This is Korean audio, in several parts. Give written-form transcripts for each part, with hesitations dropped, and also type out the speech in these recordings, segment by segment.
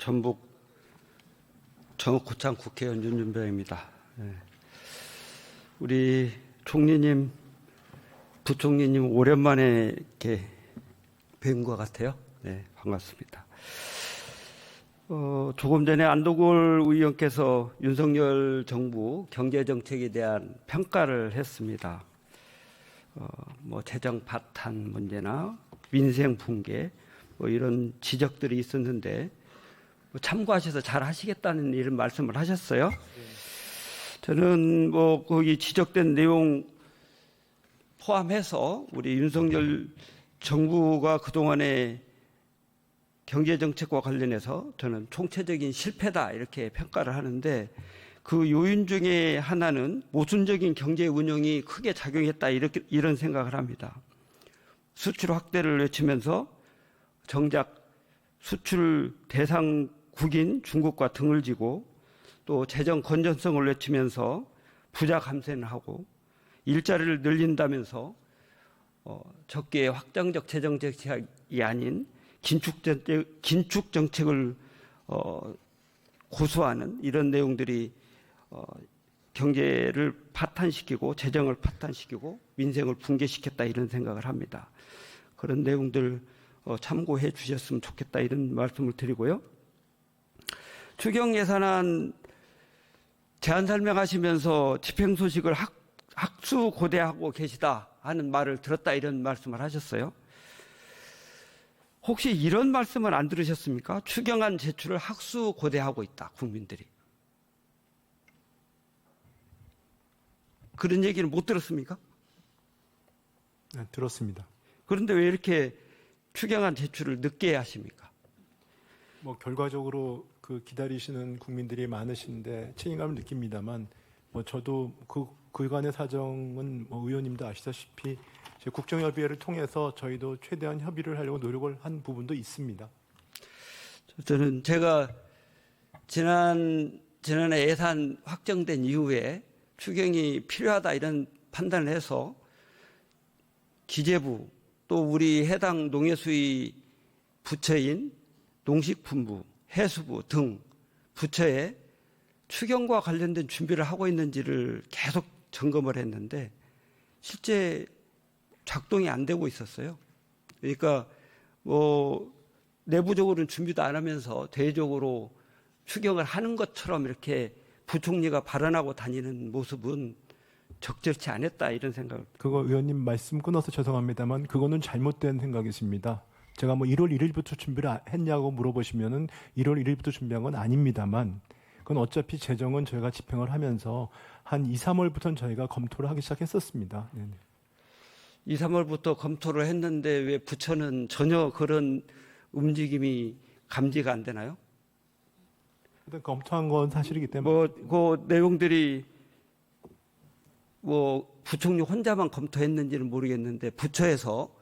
전북 정읍구청 국회의원 윤준병입니다. 우리 총리님, 부총리님 오랜만에 이렇게 뵌 것 같아요. 네, 반갑습니다. 조금 전에 안도골 의원께서 윤석열 정부 경제정책에 대한 평가를 했습니다. 재정 파탄 문제나 민생 붕괴 이런 지적들이 있었는데 참고하셔서 잘 하시겠다는 이런 말씀을 하셨어요. 저는 거기 지적된 내용 포함해서 우리 윤석열 정부가 그동안의 경제정책과 관련해서 저는 총체적인 실패다 이렇게 평가를 하는데, 그 요인 중에 하나는 모순적인 경제 운영이 크게 작용했다 이런 생각을 합니다. 수출 확대를 외치면서 정작 수출 대상국인 중국과 등을 지고, 또 재정 건전성을 외치면서 부자 감세는 하고, 일자리를 늘린다면서 적게 확장적 재정 정책이 아닌 긴축 정책을 고수하는 이런 내용들이 경제를 파탄시키고 재정을 파탄시키고 민생을 붕괴시켰다 이런 생각을 합니다. 그런 내용들 참고해 주셨으면 좋겠다 이런 말씀을 드리고요. 추경 예산안 제안 설명하시면서 집행 소식을 학수고대하고 계시다 하는 말을 들었다 이런 말씀을 하셨어요. 혹시 이런 말씀을 안 들으셨습니까? 추경안 제출을 학수고대하고 있다, 국민들이. 그런 얘기는 못 들었습니까? 네, 들었습니다. 그런데 왜 이렇게 추경안 제출을 늦게 하십니까? 결과적으로 기다리시는 국민들이 많으신데 책임감을 느낍니다만, 저도 그간의 사정은 의원님도 아시다시피 국정협의회를 통해서 저희도 최대한 협의를 하려고 노력을 한 부분도 있습니다. 저는 제가 지난해 예산 확정된 이후에 추경이 필요하다 이런 판단을 해서 기재부 또 우리 해당 농해수위 부처인 농식품부, 해수부 등 부처에 추경과 관련된 준비를 하고 있는지를 계속 점검을 했는데 실제 작동이 안 되고 있었어요. 그러니까 내부적으로는 준비도 안 하면서 대외적으로 추경을 하는 것처럼 이렇게 부총리가 발언하고 다니는 모습은 적절치 않았다 이런 생각을. 그거 의원님 말씀 끊어서 죄송합니다만 그거는 잘못된 생각이십니다. 제가 1월 1일부터 준비를 했냐고 물어보시면은 1월 1일부터 준비한 건 아닙니다만, 그건 어차피 재정은 저희가 집행을 하면서 한 2, 3월부터는 저희가 검토를 하기 시작했었습니다. 네네. 2, 3월부터 검토를 했는데 왜 부처는 전혀 그런 움직임이 감지가 안 되나요? 일단 검토한 건 사실이기 때문에. 그 내용들이 부총리 혼자만 검토했는지는 모르겠는데 부처에서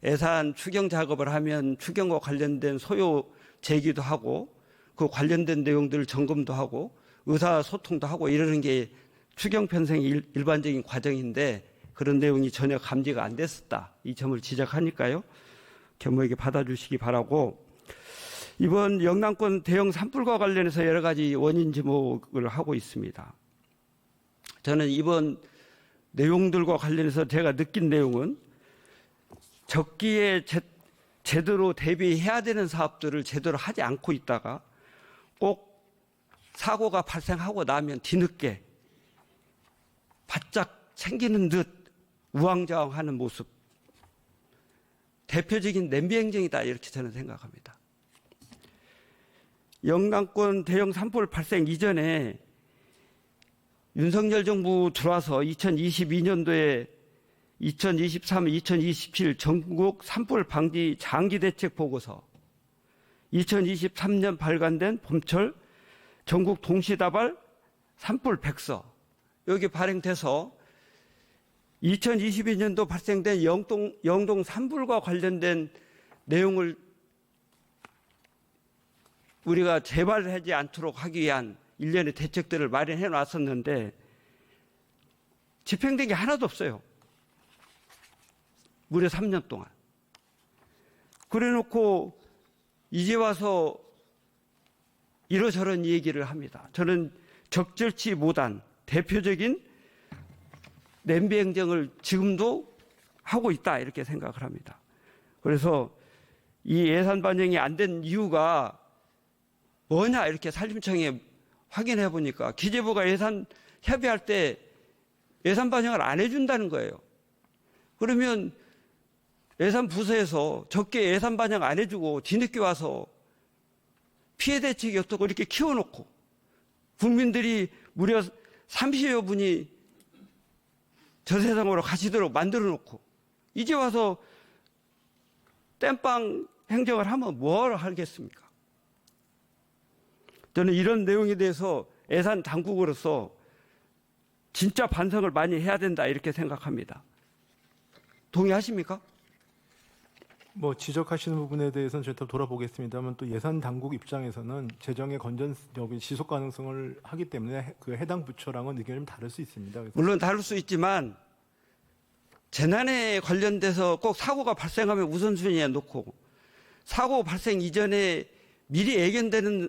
예산 추경 작업을 하면 추경과 관련된 소요 제기도 하고 그 관련된 내용들을 점검도 하고 의사소통도 하고 이러는 게 추경 편성의 일반적인 과정인데 그런 내용이 전혀 감지가 안 됐었다. 이 점을 지적하니까요. 겸허하게 받아주시기 바라고, 이번 영남권 대형 산불과 관련해서 여러 가지 원인 지목을 하고 있습니다. 저는 이번 내용들과 관련해서 제가 느낀 내용은 적기에 제대로 대비해야 되는 사업들을 제대로 하지 않고 있다가 꼭 사고가 발생하고 나면 뒤늦게 바짝 챙기는 듯 우왕좌왕하는 모습, 대표적인 냄비행정이다 이렇게 저는 생각합니다. 영남권 대형 산불 발생 이전에 윤석열 정부 들어와서 2022년도에 2023, 2027 전국 산불 방지 장기 대책 보고서, 2023년 발간된 봄철 전국 동시다발 산불 백서, 여기 발행돼서 2022년도 발생된 영동 산불과 관련된 내용을 우리가 재발하지 않도록 하기 위한 일련의 대책들을 마련해 놨었는데 집행된 게 하나도 없어요. 무려 3년 동안. 그래 놓고 이제 와서 이러저런 얘기를 합니다. 저는 적절치 못한 대표적인 냄비 행정을 지금도 하고 있다 이렇게 생각을 합니다. 그래서 이 예산 반영이 안 된 이유가 뭐냐 이렇게 산림청에 확인해 보니까 기재부가 예산 협의할 때 예산 반영을 안 해준다는 거예요. 그러면 예산 부서에서 적게 예산 반영 안 해주고 뒤늦게 와서 피해 대책이 어떻고 이렇게 키워놓고 국민들이 무려 30여 분이 저 세상으로 가시도록 만들어 놓고 이제 와서 땜빵 행정을 하면 뭘 하겠습니까? 저는 이런 내용에 대해서 예산 당국으로서 진짜 반성을 많이 해야 된다 이렇게 생각합니다. 동의하십니까? 뭐 지적하시는 부분에 대해서는 저희가 돌아보겠습니다만 또 예산 당국 입장에서는 재정의 건전력이 지속 가능성을 하기 때문에 그 해당 부처랑은 의견이 좀 다를 수 있습니다. 그래서 물론 다를 수 있지만 재난에 관련돼서 꼭 사고가 발생하면 우선순위에 놓고 사고 발생 이전에 미리 예견되는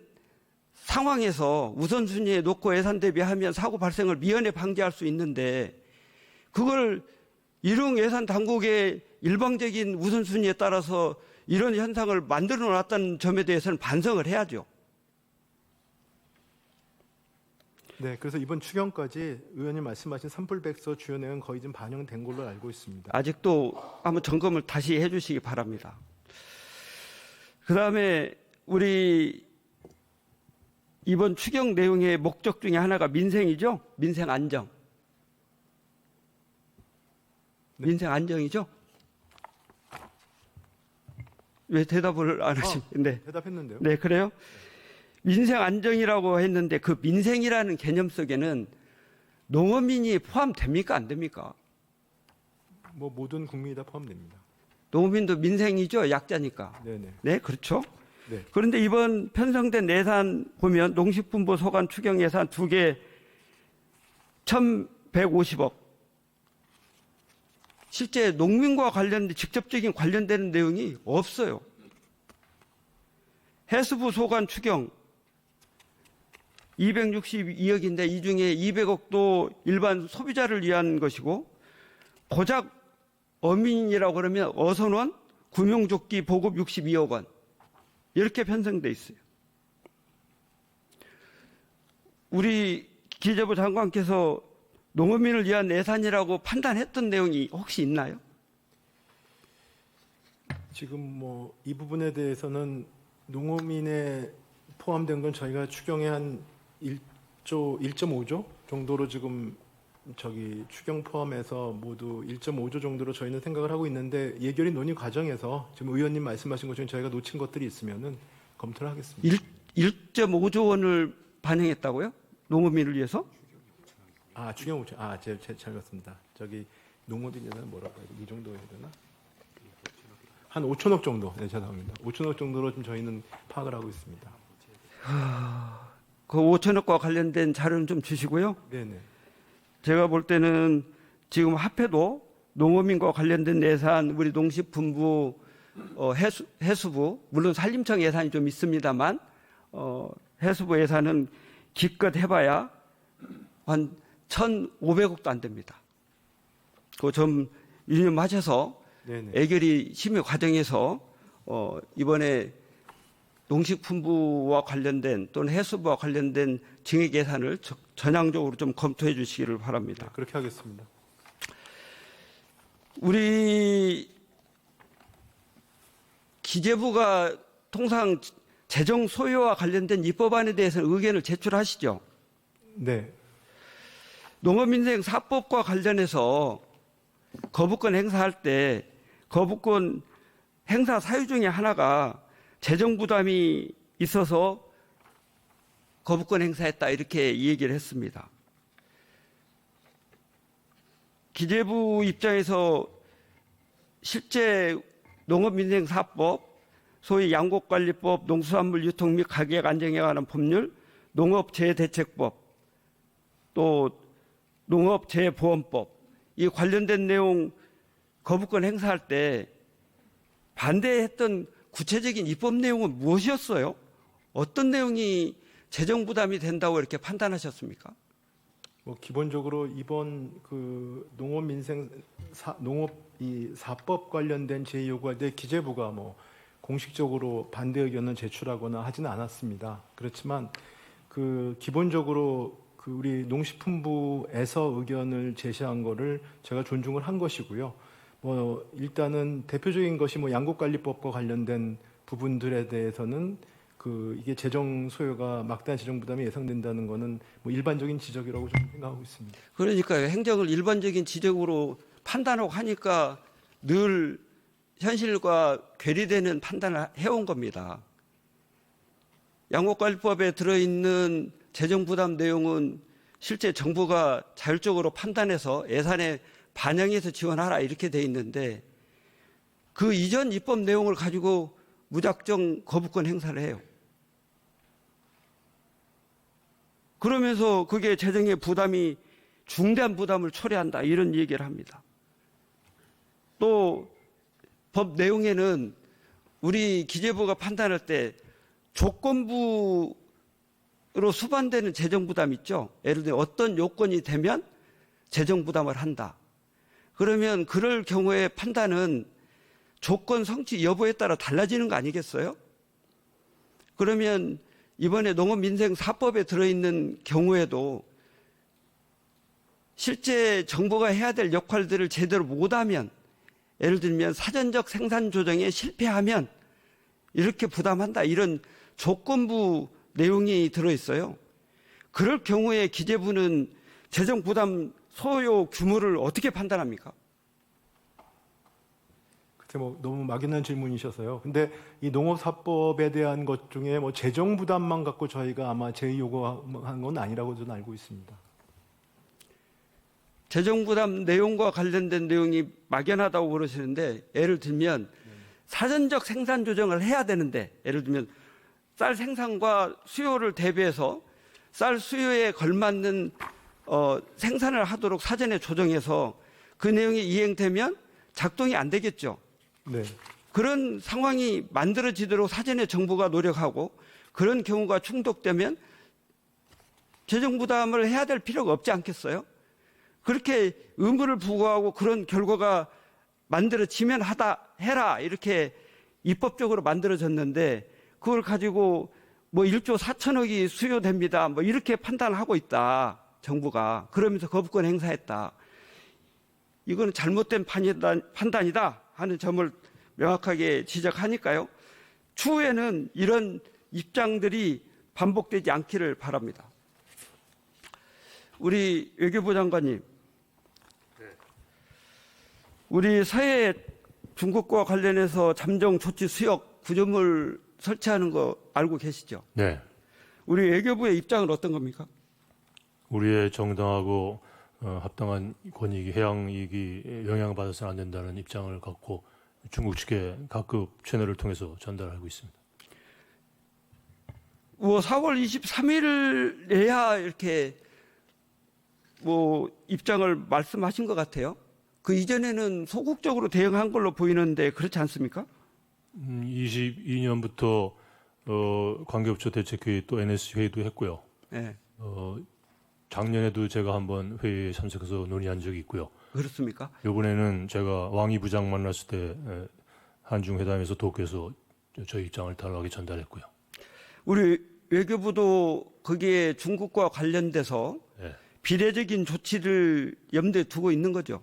상황에서 우선순위에 놓고 예산 대비하면 사고 발생을 미연에 방지할 수 있는데 그걸 일용 예산 당국의 일방적인 우선순위에 따라서 이런 현상을 만들어 놨다는 점에 대해서는 반성을 해야죠. 네, 그래서 이번 추경까지 의원님 말씀하신 산불백서 주요 내용은 거의 좀 반영된 걸로 알고 있습니다. 아직도 한번 점검을 다시 해주시기 바랍니다. 그다음에 우리 이번 추경 내용의 목적 중에 하나가 민생이죠. 민생 안정. 네. 민생 안정이죠. 왜 대답을 안 하십니까? 네. 대답했는데요. 네, 그래요? 민생 안정이라고 했는데 그 민생이라는 개념 속에는 농어민이 포함됩니까? 안 됩니까? 뭐 모든 국민이 다 포함됩니다. 농어민도 민생이죠. 약자니까. 네네. 네, 그렇죠. 네. 그런데 이번 편성된 예산 보면 농식품부 소관 추경 예산 2개 1,150억. 실제 농민과 관련된 직접적인 관련되는 내용이 없어요. 해수부 소관 추경 262억인데 이 중에 200억도 일반 소비자를 위한 것이고 고작 어민이라고 그러면 어선원, 구명조끼 보급 62억 원 이렇게 편성돼 있어요. 우리 기재부 장관께서 농어민을 위한 예산이라고 판단했던 내용이 혹시 있나요? 지금 뭐 이 부분에 대해서는 농어민에 포함된 건 저희가 추경에 한 1.5조 정도로 지금 추경 포함해서 모두 1.5조 정도로 저희는 생각을 하고 있는데 예결위 논의 과정에서 지금 의원님 말씀하신 것 중에 저희가 놓친 것들이 있으면은 검토를 하겠습니다. 1.5조 원을 반영했다고요? 농어민을 위해서? 아, 추경 5조. 아, 잘 봤습니다. 농어민에는 뭐라고 해야 돼? 이 정도 해야 되나? 한 5천억 정도. 네, 죄송합니다. 5천억 정도로 좀 저희는 파악을 하고 있습니다. 그 5천억과 관련된 자료는 좀 주시고요. 네네. 제가 볼 때는 지금 합해도 농어민과 관련된 예산, 우리 농식품부, 해수부, 물론 산림청 예산이 좀 있습니다만, 해수부 예산은 기껏 해봐야 한 1,500억도 안 됩니다. 그 점 유념하셔서 네네. 애결이 심의 과정에서 이번에 농식품부와 관련된 또는 해수부와 관련된 증액 예산을 전향적으로 좀 검토해 주시기를 바랍니다. 네, 그렇게 하겠습니다. 우리 기재부가 통상 재정 소요와 관련된 입법안에 대해서는 의견을 제출하시죠. 네. 농업민생 4법과 관련해서 거부권 행사할 때 거부권 행사 사유 중에 하나가 재정 부담이 있어서 거부권 행사했다 이렇게 얘기를 했습니다. 기재부 입장에서 실제 농업민생 4법, 소위 양곡관리법, 농수산물 유통 및 가격 안정에 관한 법률, 농업재해대책법, 또 농업재해보험법 이 관련된 내용 거부권 행사할 때 반대했던 구체적인 입법 내용은 무엇이었어요? 어떤 내용이 재정 부담이 된다고 이렇게 판단하셨습니까? 뭐 기본적으로 이번 그 농업 이 사법 관련된 제의 요구할 때 기재부가 뭐 공식적으로 반대 의견을 제출하거나 하지는 않았습니다. 그렇지만 그 기본적으로 그 우리 농식품부에서 의견을 제시한 거를 제가 존중을 한 것이고요. 뭐 일단은 대표적인 것이 뭐 양곡관리법과 관련된 부분들에 대해서는 그 이게 재정 소요가 막대한 재정 부담이 예상된다는 거는 뭐 일반적인 지적이라고 저는 생각하고 있습니다. 그러니까 행정을 일반적인 지적으로 판단하고 하니까 늘 현실과 괴리되는 판단을 해온 겁니다. 양곡관리법에 들어있는 재정 부담 내용은 실제 정부가 자율적으로 판단해서 예산에 반영해서 지원하라 이렇게 돼 있는데 그 이전 입법 내용을 가지고 무작정 거부권 행사를 해요. 그러면서 그게 재정의 부담이 중대한 부담을 초래한다 이런 얘기를 합니다. 또 법 내용에는 우리 기재부가 판단할 때 조건부로 수반되는 재정 부담 있죠. 예를 들어 어떤 요건이 되면 재정 부담을 한다. 그러면 그럴 경우에 판단은 조건 성취 여부에 따라 달라지는 거 아니겠어요? 그러면 이번에 농업민생사법에 들어있는 경우에도 실제 정부가 해야 될 역할들을 제대로 못하면 예를 들면 사전적 생산 조정에 실패하면 이렇게 부담한다 이런 조건부 내용이 들어있어요. 그럴 경우에 기재부는 재정 부담 소요 규모를 어떻게 판단합니까? 글쎄 뭐 너무 막연한 질문이셔서요. 근데 이 농업사법에 대한 것 중에 뭐 재정 부담만 갖고 저희가 아마 제의 요구한 건 아니라고 저는 알고 있습니다. 재정 부담 내용과 관련된 내용이 막연하다고 그러시는데 예를 들면 사전적 생산 조정을 해야 되는데 예를 들면 쌀 생산과 수요를 대비해서 쌀 수요에 걸맞는 생산을 하도록 사전에 조정해서 그 내용이 이행되면 작동이 안 되겠죠. 네. 그런 상황이 만들어지도록 사전에 정부가 노력하고 그런 경우가 충족되면 재정 부담을 해야 될 필요가 없지 않겠어요? 그렇게 의무를 부과하고 그런 결과가 만들어지면 해라 이렇게 입법적으로 만들어졌는데 그걸 가지고 뭐 1조 4천억이 수요됩니다. 뭐 이렇게 판단하고 있다. 정부가. 그러면서 거부권 행사했다. 이거는 잘못된 판단이다 하는 점을 명확하게 지적하니까요. 추후에는 이런 입장들이 반복되지 않기를 바랍니다. 우리 외교부 장관님, 우리 서해 중국과 관련해서 잠정 조치 수역 구조물 설치하는 거 알고 계시죠? 네. 우리 외교부의 입장은 어떤 겁니까? 우리의 정당하고 합당한 권익이 해양 이익이 영향받아서는 안 된다는 입장을 갖고 중국 측에 각급 채널을 통해서 전달하고 있습니다. 4월 23일에야 이렇게 뭐 입장을 말씀하신 것 같아요. 그 이전에는 소극적으로 대응한 걸로 보이는데 그렇지 않습니까? 22년부터 관계부처 대책회의 또 NSC 회의도 했고요. 네. 작년에도 제가 한번 회의에 참석해서 논의한 적이 있고요. 그렇습니까? 이번에는 제가 왕이 부장 만났을 때 한중 회담에서 도쿄에서 저희 입장을 단호하게 전달했고요. 우리 외교부도 거기에 중국과 관련돼서 네. 비례적인 조치를 염두에 두고 있는 거죠.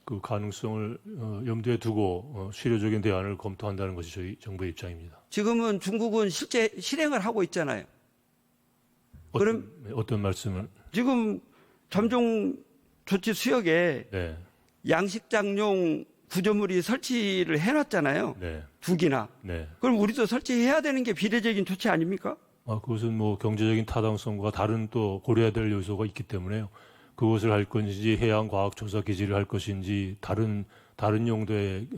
그 가능성을 염두에 두고 실효적인 대안을 검토한다는 것이 저희 정부의 입장입니다. 지금은 중국은 실제 실행을 하고 있잖아요. 어떤 말씀을? 지금 잠정 조치 수역에 네. 양식장용 구조물이 설치를 해놨잖아요. 네. 2기나. 네. 그럼 우리도 설치해야 되는 게 비례적인 조치 아닙니까? 그것은 뭐 경제적인 타당성과 다른 또 고려해야 될 요소가 있기 때문에요. 그것을 할 건지 해양과학조사 기지를 할 것인지 다른 용도의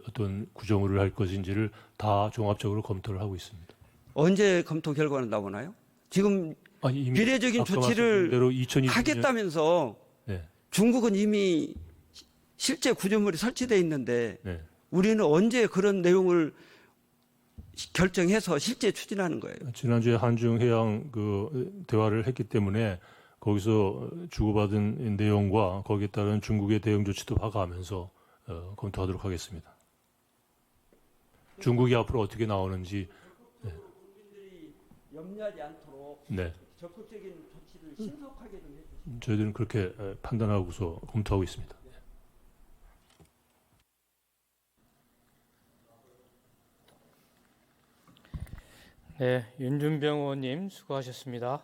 어떤 구조물을 할 것인지를 다 종합적으로 검토를 하고 있습니다. 언제 검토 결과는 나오나요? 지금 이미 비례적인 아까 조치를 말씀드린 대로 2020년 하겠다면서 네. 중국은 이미 실제 구조물이 설치되어 있는데 네. 우리는 언제 그런 내용을 결정해서 실제 추진하는 거예요. 지난주에 한중 해양 그 대화를 했기 때문에 거기서 주고받은 내용과 거기에 따른 중국의 대응 조치도 봐가면서 검토하도록 하겠습니다. 중국이 앞으로 어떻게 나오는지. 국민들이 염려하지 않도록 네. 적극적인 조치를 신속하게 좀 해주시죠. 저희들은 그렇게 판단하고서 검토하고 있습니다. 네, 윤준병 의원님 수고하셨습니다.